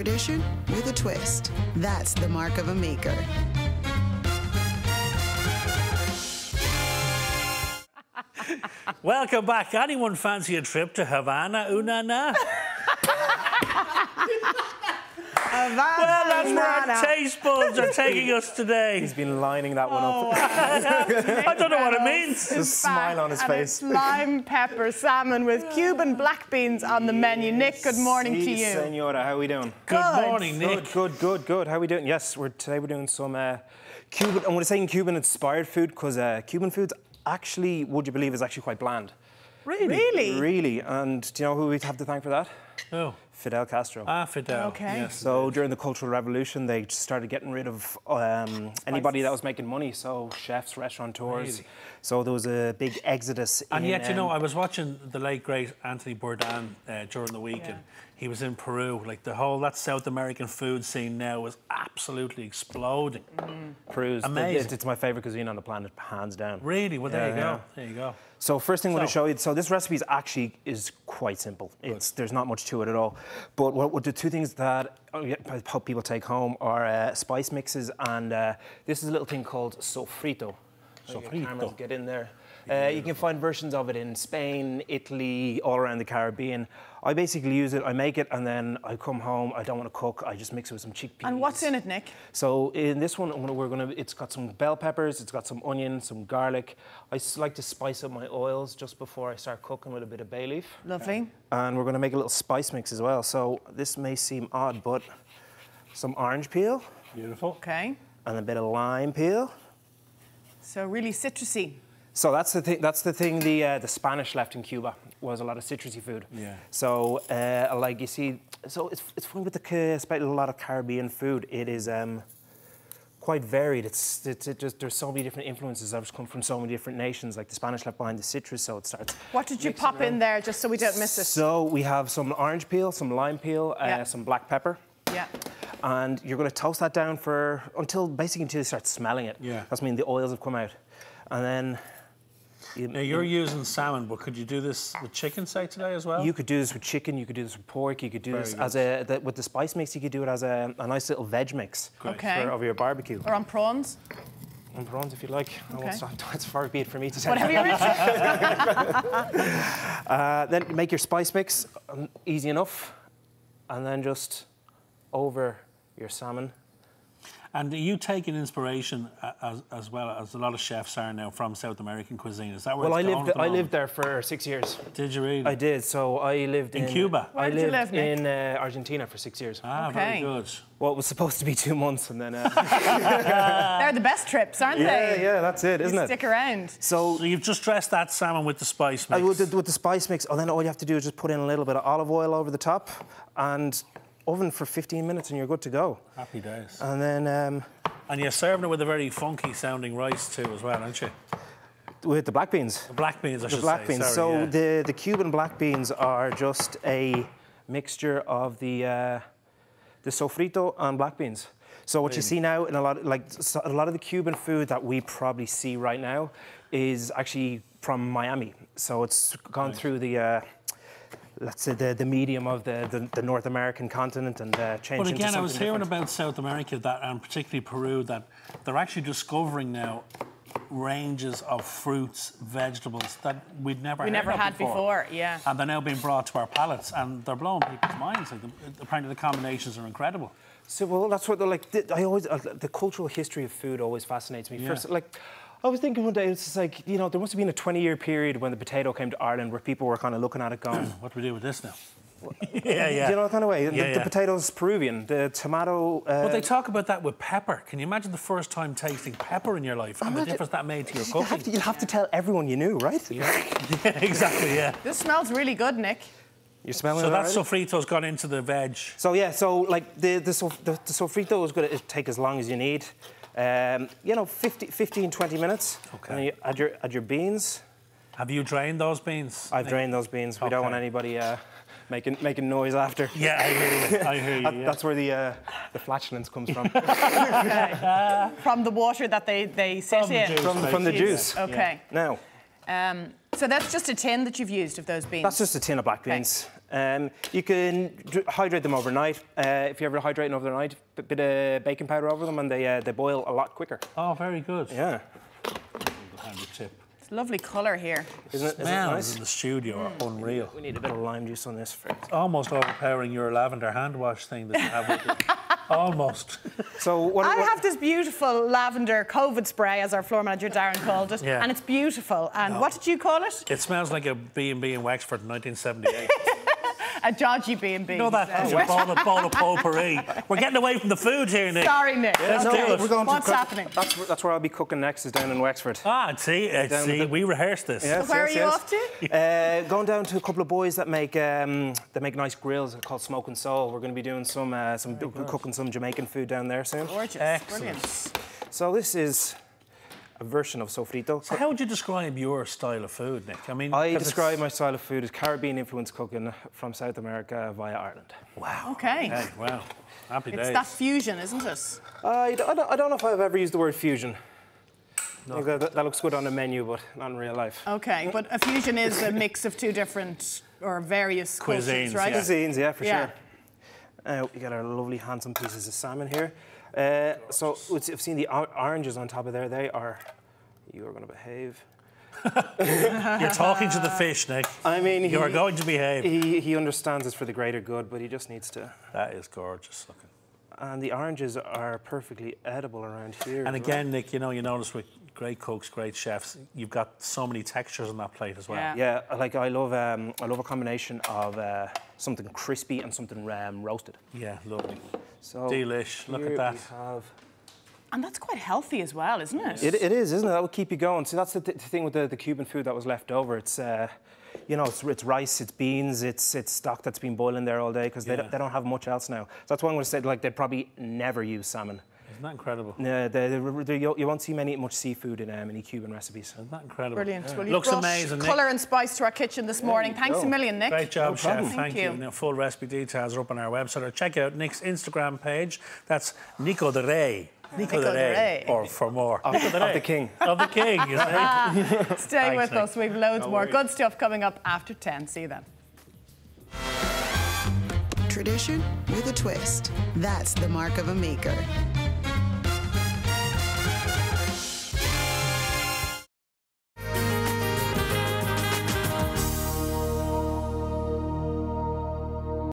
tradition with a twist. That's the mark of a maker. Welcome back. Anyone fancy a trip to Havana, Unana? Well, that's where our taste buds are taking us today. He's been lining that one up. I don't know what it means. Just a smile on his face. And it's lime pepper salmon with Cuban black beans on the menu. Nick, good morning to you. Senora, how are we doing? Good morning, Nick. Good. How are we doing? Yes, today we're doing some Cuban. I'm going to say Cuban-inspired food because Cuban food's actually, would you believe, is actually quite bland. Really? Really. And do you know who we'd have to thank for that? Oh. Fidel Castro. Ah, Fidel. Okay. Yes. So during the Cultural Revolution, they just started getting rid of anybody that was making money. So chefs, restaurateurs. Really? So there was a big exodus. And yet, you know, I was watching the late great Anthony Bourdain during the week, and he was in Peru. Like that South American food scene now is absolutely exploding. Peru's amazing. It's my favourite cuisine on the planet, hands down. Really? Well, there you go. There you go. So first thing I'm going to show you. So this recipe is quite simple. There's not much to it at all. But what the two things that I hope people take home are spice mixes, and this is a little thing called sofrito. Cameras get in there. You can find versions of it in Spain, Italy, all around the Caribbean. I basically use it, I make it, and then I come home, I don't want to cook, I just mix it with some chickpeas. And what's in it, Nick? So in this one, it's got some bell peppers, it's got some onion, some garlic. I like to spice up my oils just before I start cooking with a bit of bay leaf. Lovely. And we're going to make a little spice mix as well. So this may seem odd, but some orange peel. Beautiful. Okay. And a bit of lime peel. So really citrusy. So that's the thing. That's the thing. The Spanish left in Cuba was a lot of citrusy food. Yeah. So like you see, so it's funny with a lot of Caribbean food. It is quite varied. It's just there's so many different influences that come from so many different nations. Like the Spanish left behind the citrus, so it starts. What did you pop in there just so we don't miss it? So we have some orange peel, some lime peel, some black pepper. Yeah. And you're going to toast that down until you start smelling it. Yeah. That's mean the oils have come out, and then. Now you're using salmon, but could you do this with chicken, say, today as well? You could do this with chicken. You could do this with pork. You could do this with the spice mix. You could do it as a nice little veg mix over your barbecue. Or on prawns. On prawns, if you like. Okay. It's far be it for me to say. Whatever you wish. Then make your spice mix easy enough, and then just over your salmon. And are you taking inspiration as well as a lot of chefs are now from South American cuisine? Is that where I lived there for 6 years. Did you really? I did. So I lived in Cuba. Where did you live, Nick? in Argentina for 6 years. Ah, very good. Well, it was supposed to be 2 months, and then. They're the best trips, aren't they? Yeah, that's it, isn't it? Stick around. So you've just dressed that salmon with the spice mix. With the spice mix, and then all you have to do is just put in a little bit of olive oil over the top, and oven for 15 minutes, and you're good to go. Happy days. And then. And you're serving it with a very funky sounding rice too, as well, aren't you? With the black beans. The black beans, I should say. The black beans. Sorry, the Cuban black beans are just a mixture of the sofrito and black beans. So what you see now in a lot of the Cuban food that we probably see right now is actually from Miami. So it's gone through the. Let's say the medium of the North American continent and changed. But again, into I was hearing different. about South America and particularly Peru that they're actually discovering now ranges of fruits, vegetables that we'd never had before. Yeah. And they're now being brought to our palates, and they're blowing people's minds. Like apparently, the combinations are incredible. So well, that's what they're like. The cultural history of food always fascinates me. Yeah. First, I was thinking one day, it's just like, you know, there must have been a 20-year period when the potato came to Ireland where people were kind of looking at it going... What do we do with this now? You know, kind of way. The potato's Peruvian, the tomato... But they talk about that with pepper. Can you imagine the first time tasting pepper in your life and the difference that made to your cooking? You'll have to tell everyone you knew, right? Yeah, exactly, yeah. This smells really good, Nick. You're smelling so it that already? sofrito's gone into the veg. So, yeah, so, like, the sofrito is going to take as long as you need. You know, 15, 20 minutes. Okay. And you add your beans. Have you drained those beans? I've drained those beans. We don't want anybody making noise after. Yeah, I hear you. I hear you. That's where the flatulence comes from. From the water that they sit in. From the juice. Okay. Now. So that's just a tin that you've used of those beans? That's just a tin of black beans. You can hydrate them overnight. If you're ever hydrating overnight, a bit of baking powder over them and they boil a lot quicker. Oh, very good. Yeah. Handy tip. It's a lovely colour here. Isn't it Smells nice? in the studio are unreal. We need a bit of lime juice on this first. Almost overpowering your lavender hand wash thing that you have with you. Almost. So I have this beautiful lavender COVID spray, as our floor manager Darren called it, Yeah. and it's beautiful. And what did you call it? It smells like a B&B in Wexford in 1978. A dodgy B&B. You know that bowl of potpourri. We're getting away from the food here, Nick. Sorry, Nick. Let's Okay. do it. We're going to What's happening? That's where I'll be cooking next, is down in Wexford. Ah, see, we rehearsed this. Yes, Where yes, are you yes. off to? Going down to a couple of boys that make nice grills called Smoke and Soul. We're going to be doing cooking some Jamaican food down there soon. Gorgeous. Excellent. Brilliant. So this is a version of sofrito. So how would you describe your style of food, Nick? I mean, I 'cause describe my style of food as Caribbean influenced cooking from South America via Ireland. Wow. Okay. Hey, wow. Happy It's days. that fusion, isn't it? I don't know if I've ever used the word fusion. I think that looks good on a menu, but not in real life. Okay, but a fusion is a mix of two different or various cultures, Cuisines, right? yeah. Cuisines, yeah, for Yeah. sure. We got our lovely handsome pieces of salmon here. So I've seen the oranges on top of there. You are going to behave. You're talking to the fish, Nick. I mean, You are going to behave. He understands it's for the greater good, but he just needs to. That is gorgeous looking. And the oranges are perfectly edible around here. And again, Nick, you notice with great cooks, great chefs, you've got so many textures on that plate as well. Yeah. Yeah, like I love a combination of something crispy and something roasted. Yeah, lovely. So Delish. Look here at that. we have. And that's quite healthy as well, isn't it? It is, isn't it? That will keep you going. So that's the thing with the Cuban food that was left over. It's it's rice, it's beans, it's stock that's been boiling there all day because they don't have much else now. So that's why I'm going to say they'd probably never use salmon. Isn't that incredible? Yeah, you won't see much seafood in any Cuban recipes. Isn't that incredible? Brilliant. Well, you've Looks brought amazing, Nick. colour and spice to our kitchen this morning. Thanks a million, Nick. Great job, No chef. problem. Thank you. Now, full recipe details are up on our website. Or check out Nick's Instagram page. That's Nico de Rey. Nico de Rey. Or for more. Of the king. Of the king, you say. Stay with Nick. us. We've loads No more worries. good stuff coming up after 10. See you then. Tradition with a twist. That's the mark of a maker.